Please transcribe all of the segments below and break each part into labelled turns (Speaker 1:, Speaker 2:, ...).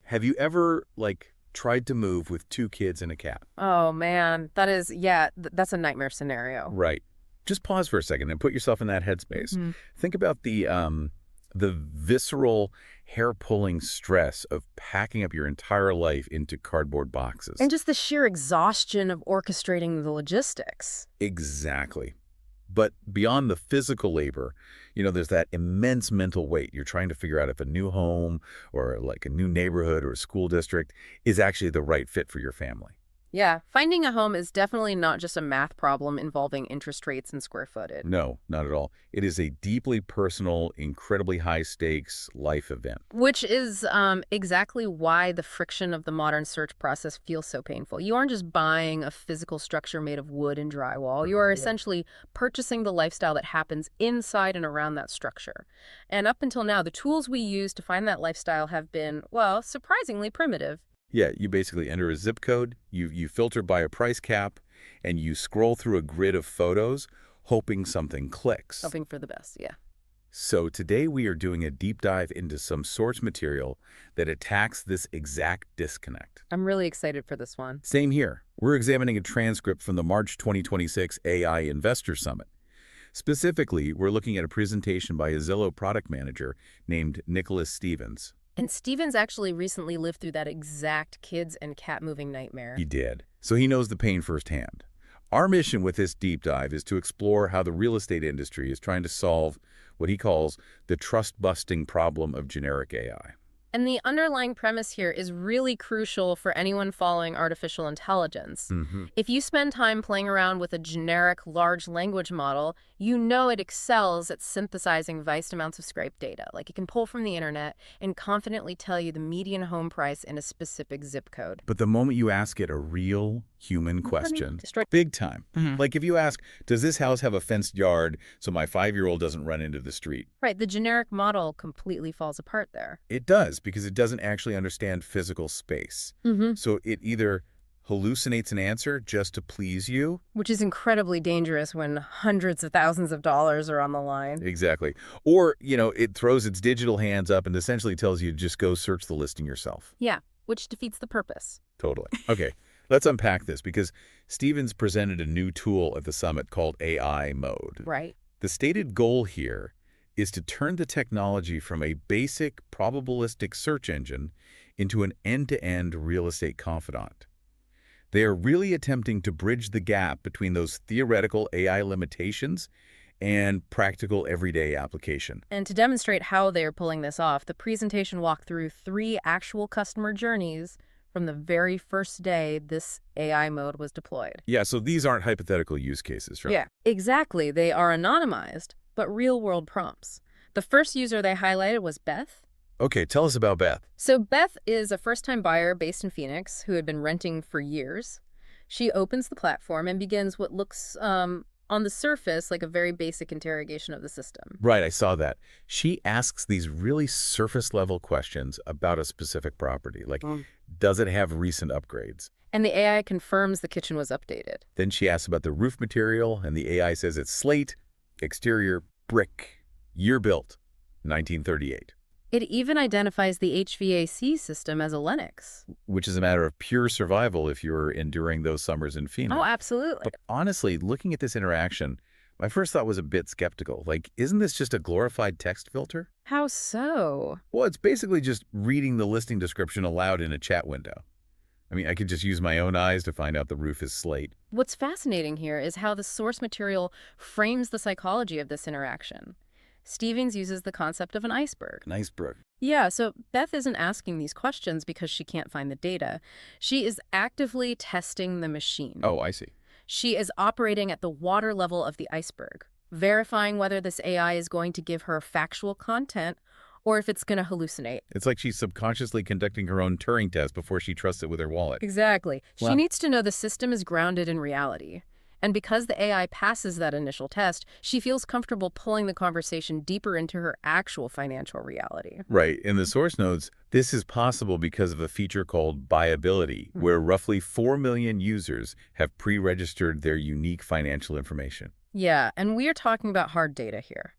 Speaker 1: Have you ever, tried to move with two kids and a cat?
Speaker 2: Oh man, that is, yeah, that's a nightmare scenario.
Speaker 1: Right. Just pause for a second and put yourself in that headspace.
Speaker 2: Mhm.
Speaker 1: Think about the visceral, hair-pulling stress of packing up your entire life into cardboard
Speaker 2: And
Speaker 1: boxes.
Speaker 2: just the sheer exhaustion of orchestrating the logistics.
Speaker 1: Exactly. But beyond the physical labor, there's that immense mental weight. You're trying to figure out if a new home or like a new neighborhood or a school district is actually the right fit for your family.
Speaker 2: Yeah, finding a home is definitely not just a math problem involving interest rates and square footage.
Speaker 1: No, not at all. It is a deeply personal, incredibly high-stakes life event.
Speaker 2: Which is exactly why the friction of the modern search process feels so painful. You aren't just buying a physical structure made of wood and drywall. You are essentially purchasing the lifestyle that happens inside and around that structure. And up until now, the tools we use to find that lifestyle have been, well, surprisingly primitive.
Speaker 1: Yeah, you basically enter a zip code, you filter by a price cap, and you scroll through a grid of photos, hoping something clicks.
Speaker 2: Hoping for the best, yeah.
Speaker 1: So today we are doing a deep dive into some source material that attacks this exact disconnect.
Speaker 2: I'm really excited for this one.
Speaker 1: Same here. We're examining a transcript from the March 2026 AI Investor Summit. Specifically, we're looking at a presentation by a Zillow product manager named Nicholas Stevens.
Speaker 2: And Stevens actually recently lived through that exact kids and cat moving nightmare.
Speaker 1: He did. So he knows the pain firsthand. Our mission with this deep dive is to explore how the real estate industry is trying to solve what he calls the trust-busting problem of generic AI.
Speaker 2: And the underlying premise here is really crucial for anyone following artificial intelligence. If you spend time playing around with a generic large language model, you know it excels at synthesizing vast amounts of scraped data. Like it can pull from the internet and confidently tell you the median home price in a specific zip code.
Speaker 1: But the moment you ask it a real human question,
Speaker 2: Destroy-
Speaker 1: big time. Like if you ask, does this house have a fenced yard so my 5-year-old doesn't run into the street?
Speaker 2: Right, the generic model completely falls apart there.
Speaker 1: It does, because it doesn't actually understand physical space. So it either hallucinates an answer just to please you.
Speaker 2: Which is incredibly dangerous when hundreds of thousands of dollars are on the line.
Speaker 1: Exactly. Or, it throws its digital hands up and essentially tells you to just go search the listing yourself.
Speaker 2: Yeah, which defeats the purpose.
Speaker 1: Totally. Okay, let's unpack this because Stevens presented a new tool at the summit called AI Mode.
Speaker 2: Right.
Speaker 1: The stated goal here is to turn the technology from a basic probabilistic search engine into an end-to-end real estate confidant. They are really attempting to bridge the gap between those theoretical AI limitations and practical everyday application.
Speaker 2: And to demonstrate how they're pulling this off, the presentation walked through 3 actual customer journeys from the very first day this AI mode was deployed.
Speaker 1: Yeah, so these aren't hypothetical use cases, right?
Speaker 2: Yeah, exactly. They are anonymized, but real-world prompts. The first user they highlighted was Beth.
Speaker 1: Okay, tell us about Beth.
Speaker 2: So Beth is a first-time buyer based in Phoenix who had been renting for years. She opens the platform and begins what looks, on the surface, like a very basic interrogation of the system.
Speaker 1: Right, I saw that. She asks these really surface-level questions about a specific property, like, does it have recent upgrades?
Speaker 2: And the AI confirms the kitchen was updated.
Speaker 1: Then she asks about the roof material, and the AI says it's slate, exterior, brick, year built, 1938.
Speaker 2: It even identifies the HVAC system as a Lennox.
Speaker 1: Which is a matter of pure survival if you're enduring those summers in Phoenix.
Speaker 2: Oh, absolutely.
Speaker 1: But honestly, looking at this interaction, my first thought was a bit skeptical. Like, isn't this just a glorified text filter?
Speaker 2: How so?
Speaker 1: Well, it's basically just reading the listing description aloud in a chat window. I mean, I could just use my own eyes to find out the roof is slate.
Speaker 2: What's fascinating here is how the source material frames the psychology of this interaction. Stevens uses the concept of an iceberg.
Speaker 1: An iceberg.
Speaker 2: Yeah, so Beth isn't asking these questions because she can't find the data. She is actively testing the machine.
Speaker 1: Oh, I see.
Speaker 2: She is operating at the water level of the iceberg, verifying whether this AI is going to give her factual content or if it's going to hallucinate.
Speaker 1: It's like she's subconsciously conducting her own Turing test before she trusts it with her wallet.
Speaker 2: Exactly.
Speaker 1: Wow.
Speaker 2: She needs to know the system is grounded in reality. And because the AI passes that initial test, she feels comfortable pulling the conversation deeper into her actual financial reality.
Speaker 1: Right. In the source notes, this is possible because of a feature called buyability, where roughly 4 million users have pre-registered their unique financial information.
Speaker 2: Yeah, and we are talking about hard data here.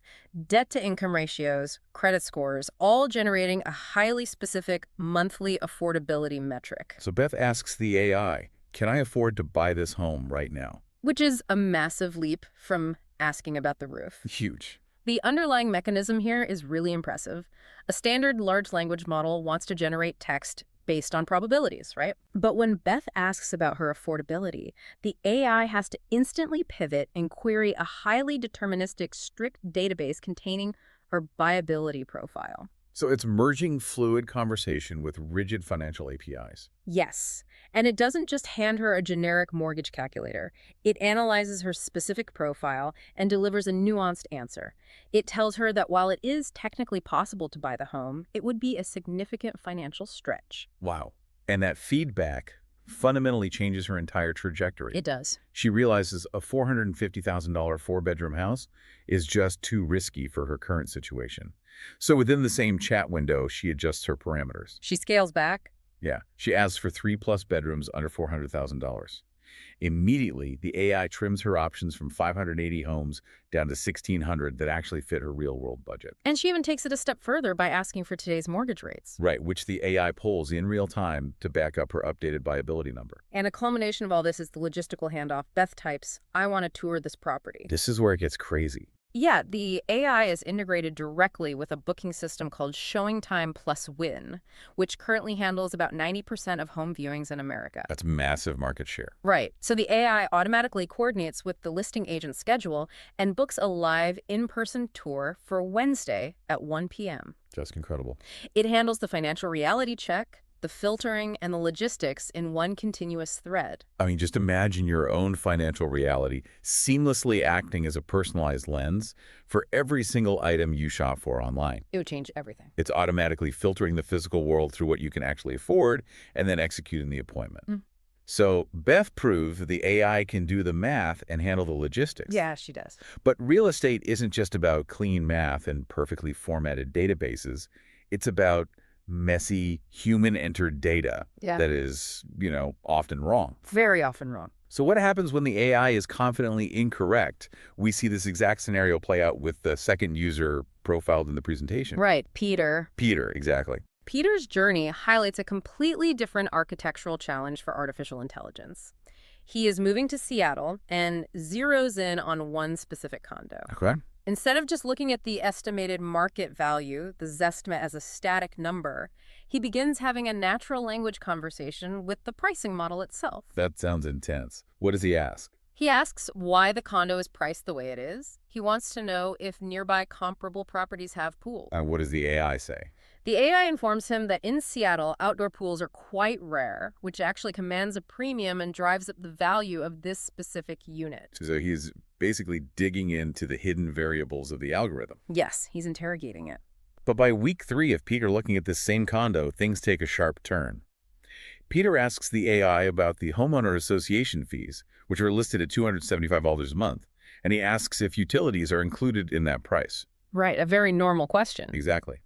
Speaker 2: Debt-to-income ratios, credit scores, all generating a highly specific monthly affordability metric,
Speaker 1: So Beth asks the AI, can I afford to buy this home right now?
Speaker 2: which is a massive leap from asking about the roof.
Speaker 1: Huge.
Speaker 2: The underlying mechanism here is really impressive. A standard large language model wants to generate text based on probabilities, right? But when Beth asks about her affordability, the AI has to instantly pivot and query a highly deterministic, strict database containing her buyability profile.
Speaker 1: So it's merging fluid conversation with rigid financial APIs.
Speaker 2: Yes. And it doesn't just hand her a generic mortgage calculator. It analyzes her specific profile and delivers a nuanced answer. It tells her that while it is technically possible to buy the home, it would be a significant financial stretch.
Speaker 1: Wow. And that feedback fundamentally changes her entire trajectory.
Speaker 2: It does.
Speaker 1: She realizes a $450,000 four-bedroom house is just too risky for her current situation. So within the same chat window, she adjusts her parameters.
Speaker 2: She scales back.
Speaker 1: Yeah, she asks for 3+ bedrooms under $400,000. Immediately, the AI trims her options from 580 homes down to 1,600 that actually fit her real-world budget.
Speaker 2: And she even takes it a step further by asking for today's mortgage rates.
Speaker 1: Right, which the AI pulls in real time to back up her updated viability number.
Speaker 2: And a culmination of all this is the logistical handoff. Beth types, "I want to tour this property."
Speaker 1: This is where it gets crazy.
Speaker 2: Yeah, the AI is integrated directly with a booking system called Showing Time Plus Win, which currently handles about 90% of home viewings in America.
Speaker 1: That's massive market share.
Speaker 2: Right. So the AI automatically coordinates with the listing agent's schedule and books a live in-person tour for Wednesday at 1 p.m.
Speaker 1: Just incredible.
Speaker 2: It handles the financial reality check, the filtering, and the logistics in one continuous thread.
Speaker 1: I mean, just imagine your own financial reality seamlessly acting as a personalized lens for every single item you shop for online.
Speaker 2: It would change everything.
Speaker 1: It's automatically filtering the physical world through what you can actually afford and then executing the appointment. So Beth proved the AI can do the math and handle the logistics.
Speaker 2: Yeah, she does.
Speaker 1: But real estate isn't just about clean math and perfectly formatted databases. It's about messy, human-entered data that is, often wrong.
Speaker 2: Very often wrong.
Speaker 1: So what happens when the AI is confidently incorrect? We see this exact scenario play out with the second user profiled in the presentation.
Speaker 2: Right, Peter.
Speaker 1: Peter, exactly.
Speaker 2: Peter's journey highlights a completely different architectural challenge for artificial intelligence. He is moving to Seattle and zeroes in on one specific condo.
Speaker 1: Okay.
Speaker 2: Instead of just looking at the estimated market value, the Zestimate, as a static number, he begins having a natural language conversation with the pricing model itself.
Speaker 1: That sounds intense. What does he ask?
Speaker 2: He asks why the condo is priced the way it is. He wants to know if nearby comparable properties have pools.
Speaker 1: And what does the AI say?
Speaker 2: The AI informs him that in Seattle, outdoor pools are quite rare, which actually commands a premium and drives up the value of this specific unit.
Speaker 1: So he's basically digging into the hidden variables of the algorithm.
Speaker 2: Yes, he's interrogating it.
Speaker 1: But by week 3 of Peter looking at this same condo, things take a sharp turn. Peter asks the AI about the homeowner association fees, which are listed at $275 a month, and he asks if utilities are included in that price.
Speaker 2: Right, a very normal question.
Speaker 1: Exactly.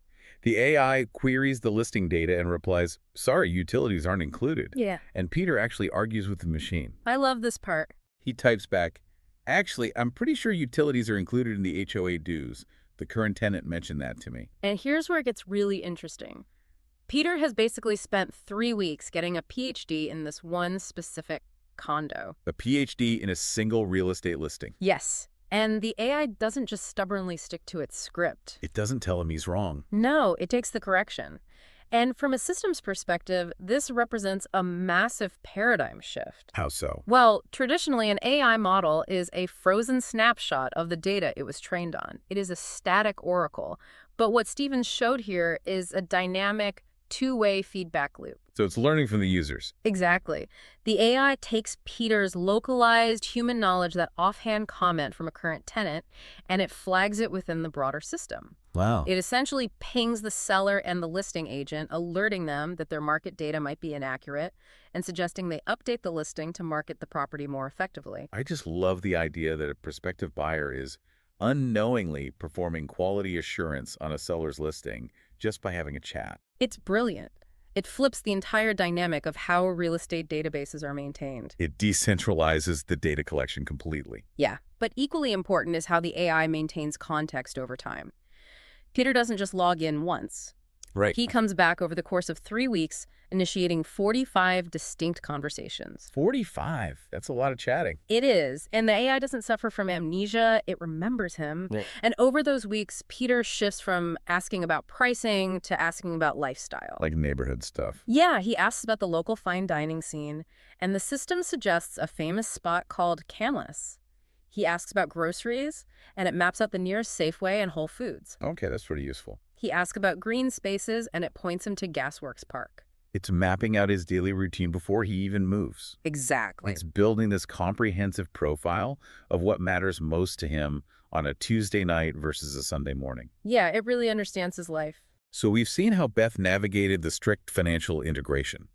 Speaker 1: The AI queries the listing data and replies, sorry, utilities aren't included.
Speaker 2: Yeah.
Speaker 1: And Peter actually argues with the machine.
Speaker 2: I love this part.
Speaker 1: He types back, actually, I'm pretty sure utilities are included in the HOA dues. The current tenant mentioned that to me.
Speaker 2: And here's where it gets really interesting. Peter has basically spent 3 weeks getting a PhD in this one specific condo.
Speaker 1: A PhD in a single real estate listing.
Speaker 2: Yes. And the AI doesn't just stubbornly stick to its script.
Speaker 1: It doesn't tell him he's wrong.
Speaker 2: No, it takes the correction. And from a systems perspective, this represents a massive paradigm shift.
Speaker 1: How so?
Speaker 2: Well, traditionally, an AI model is a frozen snapshot of the data it was trained on. It is a static oracle. But what Stevens showed here is a dynamic, two-way feedback loop.
Speaker 1: So it's learning from the users.
Speaker 2: Exactly. The AI takes Peter's localized human knowledge, that offhand comment from a current tenant, and it flags it within the broader system.
Speaker 1: Wow.
Speaker 2: It essentially pings the seller and the listing agent, alerting them that their market data might be inaccurate and suggesting they update the listing to market the property more effectively.
Speaker 1: I just love the idea that a prospective buyer is unknowingly performing quality assurance on a seller's listing just by having a chat.
Speaker 2: It's brilliant. It flips the entire dynamic of how real estate databases are maintained.
Speaker 1: It decentralizes the data collection completely.
Speaker 2: Yeah, but equally important is how the AI maintains context over time. Peter doesn't just log in once.
Speaker 1: Right.
Speaker 2: He comes back over the course of 3 weeks, initiating 45 distinct conversations.
Speaker 1: 45. That's a lot of chatting.
Speaker 2: It is, and the AI doesn't suffer from amnesia. It remembers him.
Speaker 1: Right.
Speaker 2: And over those weeks, Peter shifts from asking about pricing to asking about lifestyle.
Speaker 1: Like neighborhood stuff.
Speaker 2: Yeah, he asks about the local fine dining scene, and the system suggests a famous spot called Canlis. He asks about groceries, and it maps out the nearest Safeway and Whole Foods.
Speaker 1: Okay, that's pretty useful.
Speaker 2: He asks about green spaces, and it points him to Gasworks Park.
Speaker 1: It's mapping out his daily routine before he even moves.
Speaker 2: Exactly.
Speaker 1: It's building this comprehensive profile of what matters most to him on a Tuesday night versus a Sunday morning.
Speaker 2: Yeah, it really understands his life.
Speaker 1: So we've seen how Beth navigated the strict financial integration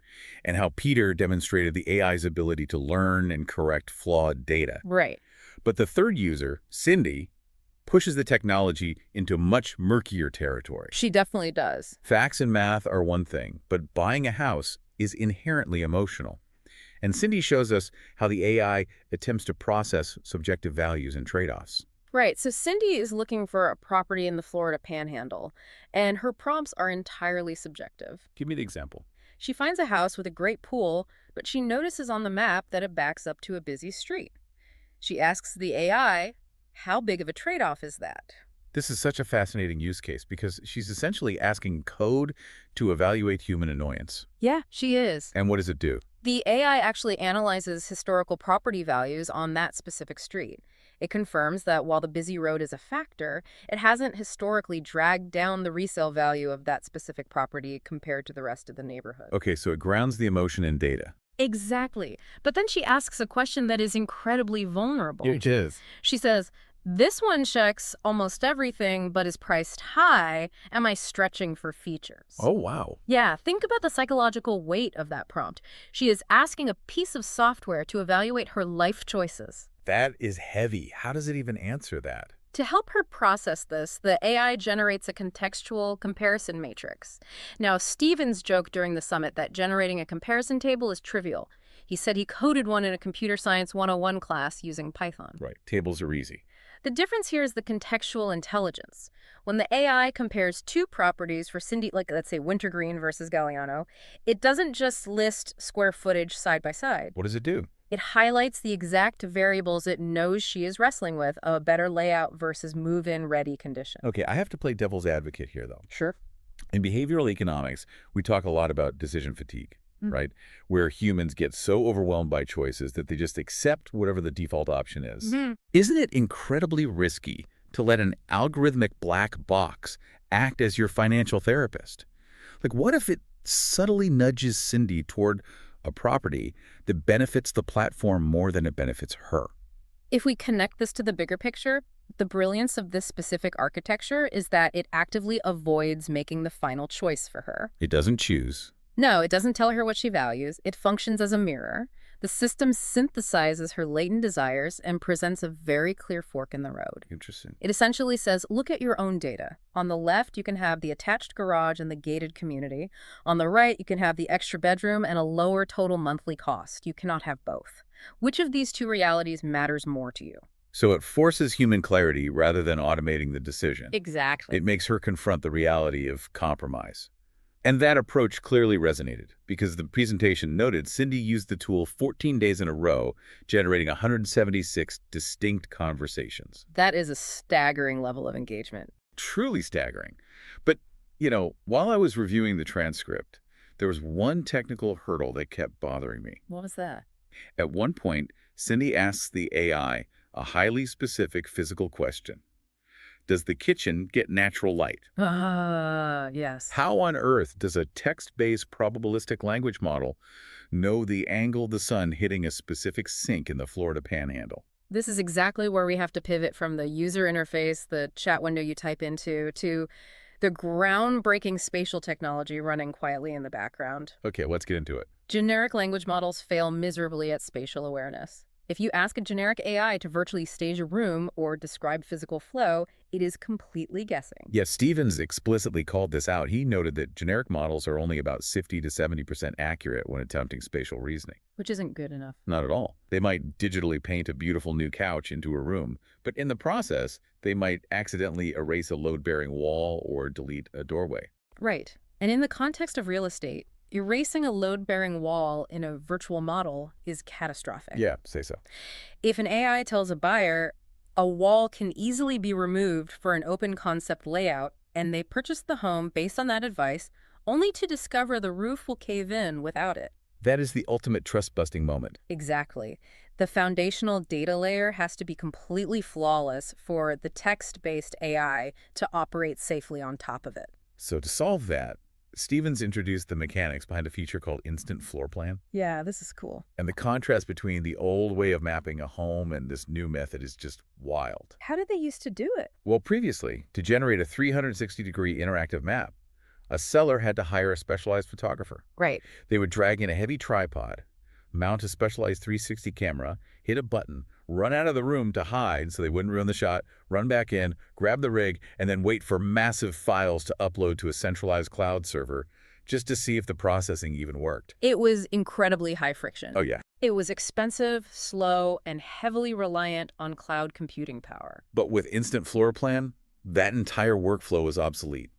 Speaker 1: and how Peter demonstrated the AI's ability to learn and correct flawed data.
Speaker 2: Right.
Speaker 1: But the third user, Cindy, pushes the technology into much murkier territory.
Speaker 2: She definitely does.
Speaker 1: Facts and math are one thing, but buying a house is inherently emotional. And Cindy shows us how the AI attempts to process subjective values and trade-offs.
Speaker 2: Right, so Cindy is looking for a property in the Florida Panhandle, and her prompts are entirely subjective.
Speaker 1: Give me the example.
Speaker 2: She finds a house with a great pool, but she notices on the map that it backs up to a busy street. She asks the AI, how big of a trade-off is that?
Speaker 1: This is such a fascinating use case because she's essentially asking code to evaluate human annoyance.
Speaker 2: Yeah, she is.
Speaker 1: And what does it do?
Speaker 2: The AI actually analyzes historical property values on that specific street. It confirms that while the busy road is a factor, it hasn't historically dragged down the resale value of that specific property compared to the rest of the neighborhood.
Speaker 1: Okay, so it grounds the emotion in data.
Speaker 2: Exactly. But then she asks a question that is incredibly vulnerable.
Speaker 1: It is.
Speaker 2: She says, this one checks almost everything but is priced high. Am I stretching for features?
Speaker 1: Oh, wow.
Speaker 2: Yeah, think about the psychological weight of that prompt. She is asking a piece of software to evaluate her life choices.
Speaker 1: That is heavy. How does it even answer that?
Speaker 2: To help her process this, the AI generates a contextual comparison matrix. Now, Stevens joked during the summit that generating a comparison table is trivial. He said he coded one in a Computer Science 101 class using Python.
Speaker 1: Right. Tables are easy.
Speaker 2: The difference here is the contextual intelligence. When the AI compares two properties for Cindy, like let's say Wintergreen versus Galliano, it doesn't just list square footage side by side.
Speaker 1: What does it do?
Speaker 2: It highlights the exact variables it knows she is wrestling with, a better layout versus move-in ready condition.
Speaker 1: Okay, I have to play devil's advocate here, though.
Speaker 2: Sure.
Speaker 1: In behavioral economics, we talk a lot about decision fatigue, right? Where humans get so overwhelmed by choices that they just accept whatever the default option is. Isn't it incredibly risky to let an algorithmic black box act as your financial therapist? Like, what if it subtly nudges Cindy toward a property that benefits the platform more than it benefits her?
Speaker 2: If we connect this to the bigger picture, the brilliance of this specific architecture is that it actively avoids making the final choice for her.
Speaker 1: It doesn't choose.
Speaker 2: No, it doesn't tell her what she values. It functions as a mirror. The system synthesizes her latent desires and presents a very clear fork in the road.
Speaker 1: Interesting.
Speaker 2: It essentially says, look at your own data. On the left, you can have the attached garage and the gated community. On the right, you can have the extra bedroom and a lower total monthly cost. You cannot have both. Which of these two realities matters more to you?
Speaker 1: So it forces human clarity rather than automating the decision.
Speaker 2: Exactly.
Speaker 1: It makes her confront the reality of compromise. And that approach clearly resonated because the presentation noted Cindy used the tool 14 days in a row, generating 176 distinct conversations.
Speaker 2: That is a staggering level of engagement.
Speaker 1: Truly staggering. But, while I was reviewing the transcript, there was one technical hurdle that kept bothering me.
Speaker 2: What was that?
Speaker 1: At one point, Cindy asks the AI a highly specific physical question. Does the kitchen get natural light?
Speaker 2: Yes.
Speaker 1: How on earth does a text-based probabilistic language model know the angle the sun hitting a specific sink in the Florida Panhandle?
Speaker 2: This is exactly where we have to pivot from the user interface, the chat window you type into, to the groundbreaking spatial technology running quietly in the background.
Speaker 1: Okay, let's get into it.
Speaker 2: Generic language models fail miserably at spatial awareness. If you ask a generic AI to virtually stage a room or describe physical flow, it is completely guessing.
Speaker 1: Yet Stevens explicitly called this out. He noted that generic models are only about 60 to 70% accurate when attempting spatial reasoning.
Speaker 2: Which isn't good enough.
Speaker 1: Not at all. They might digitally paint a beautiful new couch into a room, but in the process, they might accidentally erase a load-bearing wall or delete a doorway.
Speaker 2: Right. And in the context of real estate, erasing a load-bearing wall in a virtual model is catastrophic.
Speaker 1: Yeah, say so.
Speaker 2: If an AI tells a buyer a wall can easily be removed for an open concept layout, and they purchase the home based on that advice, only to discover the roof will cave in without it.
Speaker 1: That is the ultimate trust-busting moment.
Speaker 2: Exactly. The foundational data layer has to be completely flawless for the text-based AI to operate safely on top of it.
Speaker 1: So to solve that, Stevens introduced the mechanics behind a feature called Instant Floor Plan.
Speaker 2: Yeah, this is cool.
Speaker 1: And the contrast between the old way of mapping a home and this new method is just wild.
Speaker 2: How did they used to do it?
Speaker 1: Well, previously, to generate a 360-degree interactive map, a seller had to hire a specialized photographer.
Speaker 2: Right.
Speaker 1: They would drag in a heavy tripod, mount a specialized 360 camera, hit a button, run out of the room to hide so they wouldn't ruin the shot, run back in, grab the rig, and then wait for massive files to upload to a centralized cloud server just to see if the processing even worked.
Speaker 2: It was incredibly high friction.
Speaker 1: Oh, yeah.
Speaker 2: It was expensive, slow, and heavily reliant on cloud computing power.
Speaker 1: But with Instant Floor Plan, that entire workflow is obsolete.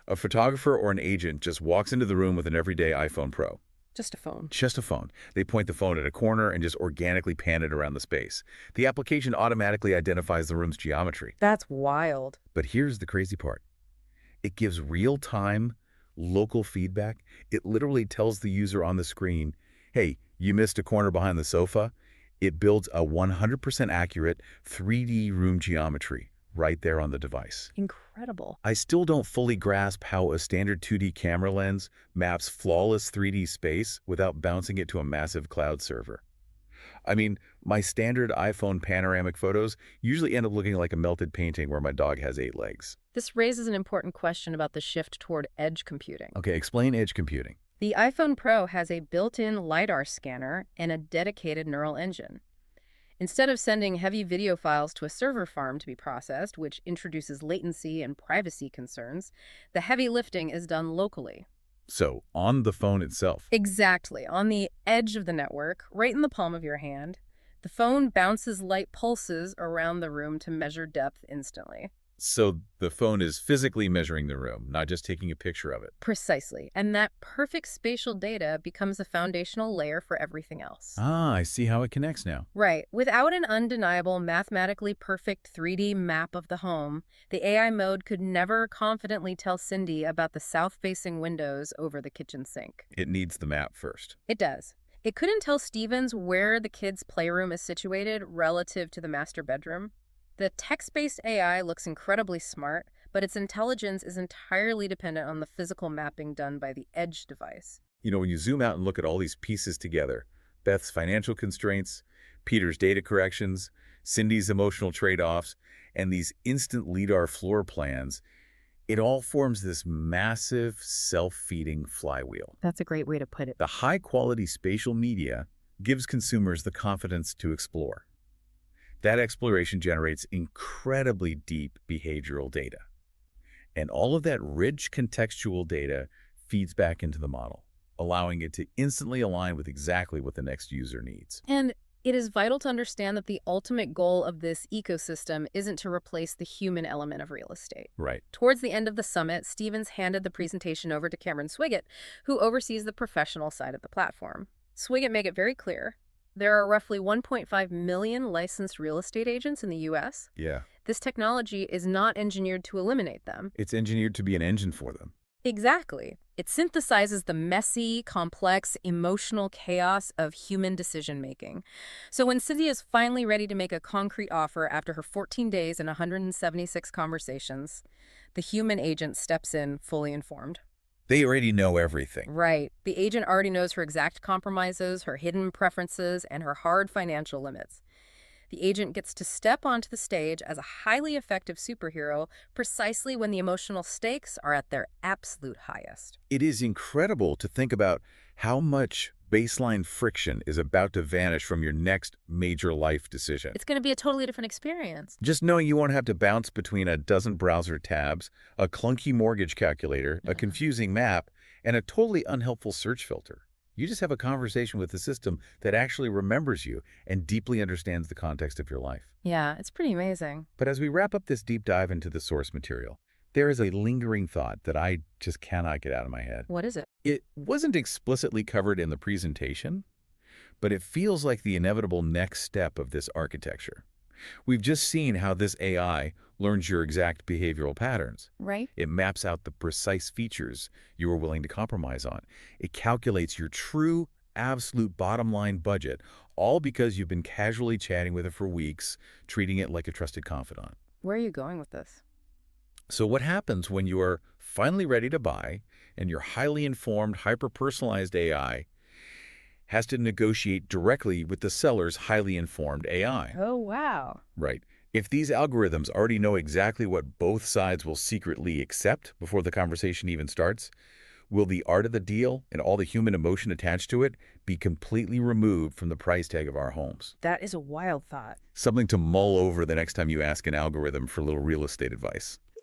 Speaker 1: A photographer or an agent just walks into the room with an everyday iPhone Pro.
Speaker 2: Just a phone.
Speaker 1: Just a phone. They point the phone at a corner and just organically pan it around the space. The application automatically identifies the room's geometry.
Speaker 2: That's wild.
Speaker 1: But here's the crazy part. It gives real-time, local feedback. It literally tells the user on the screen, hey, you missed a corner behind the sofa. It builds a 100% accurate 3D room geometry right there on the device.
Speaker 2: Incredible.
Speaker 1: I still don't fully grasp how a standard 2D camera lens maps flawless 3D space without bouncing it to a massive cloud server. I mean, my standard iPhone panoramic photos usually end up looking like a melted painting where my dog has 8 legs.
Speaker 2: This raises an important question about the shift toward edge computing.
Speaker 1: Okay, explain edge computing.
Speaker 2: The iPhone Pro has a built-in LiDAR scanner and a dedicated neural engine. Instead of sending heavy video files to a server farm to be processed, which introduces latency and privacy concerns, the heavy lifting is done locally.
Speaker 1: So, on the phone itself.
Speaker 2: Exactly. On the edge of the network, right in the palm of your hand, the phone bounces light pulses around the room to measure depth instantly.
Speaker 1: So the phone is physically measuring the room, not just taking a picture of it.
Speaker 2: Precisely. And that perfect spatial data becomes a foundational layer for everything else.
Speaker 1: Ah, I see how it connects now.
Speaker 2: Right. Without an undeniable, mathematically perfect 3D map of the home, the AI mode could never confidently tell Cindy about the south-facing windows over the kitchen sink.
Speaker 1: It needs the map first.
Speaker 2: It does. It couldn't tell Stevens where the kids' playroom is situated relative to the master bedroom. The text-based AI looks incredibly smart, but its intelligence is entirely dependent on the physical mapping done by the edge device.
Speaker 1: You know, when you zoom out and look at all these pieces together, Beth's financial constraints, Peter's data corrections, Cindy's emotional trade-offs, and these instant LiDAR floor plans, it all forms this massive self-feeding flywheel.
Speaker 2: That's a great way to put it.
Speaker 1: The high-quality spatial media gives consumers the confidence to explore. That exploration generates incredibly deep behavioral data. And all of that rich contextual data feeds back into the model, allowing it to instantly align with exactly what the next user needs.
Speaker 2: And it is vital to understand that the ultimate goal of this ecosystem isn't to replace the human element of real estate.
Speaker 1: Right.
Speaker 2: Towards the end of the summit, Stevens handed the presentation over to Cameron Swiggett, who oversees the professional side of the platform. Swiggett made it very clear. There are roughly 1.5 million licensed real estate agents in the U.S.
Speaker 1: Yeah.
Speaker 2: This technology is not engineered to eliminate them.
Speaker 1: It's engineered to be an engine for them.
Speaker 2: Exactly. It synthesizes the messy, complex, emotional chaos of human decision-making. So when Cindy is finally ready to make a concrete offer after her 14 days and 176 conversations, the human agent steps in fully informed.
Speaker 1: They already know everything.
Speaker 2: Right. The agent already knows her exact compromises, her hidden preferences, and her hard financial limits. The agent gets to step onto the stage as a highly effective superhero precisely when the emotional stakes are at their absolute highest.
Speaker 1: It is incredible to think about how much baseline friction is about to vanish from your next major life decision.
Speaker 2: It's going to be a totally different experience.
Speaker 1: Just knowing you won't have to bounce between a dozen browser tabs, a clunky mortgage calculator, a confusing map, and a totally unhelpful search filter. You just have a conversation with the system that actually remembers you and deeply understands the context of your life.
Speaker 2: Yeah, it's pretty amazing.
Speaker 1: But as we wrap up this deep dive into the source material, there is a lingering thought that I just cannot get out of my head.
Speaker 2: What is it?
Speaker 1: It wasn't explicitly covered in the presentation, but it feels like the inevitable next step of this architecture. We've just seen how this AI learns your exact behavioral patterns.
Speaker 2: Right.
Speaker 1: It maps out the precise features you are willing to compromise on. It calculates your true, absolute bottom line budget, all because you've been casually chatting with it for weeks, treating it like a trusted confidant.
Speaker 2: Where are you going with this?
Speaker 1: So what happens when you are finally ready to buy and your highly informed, hyper-personalized AI has to negotiate directly with the seller's highly informed AI?
Speaker 2: Oh, wow.
Speaker 1: Right. If these algorithms already know exactly what both sides will secretly accept before the conversation even starts, will the art of the deal and all the human emotion attached to it be completely removed from the price tag of our homes?
Speaker 2: That is a wild thought.
Speaker 1: Something to mull over the next time you ask an algorithm for a little real estate advice.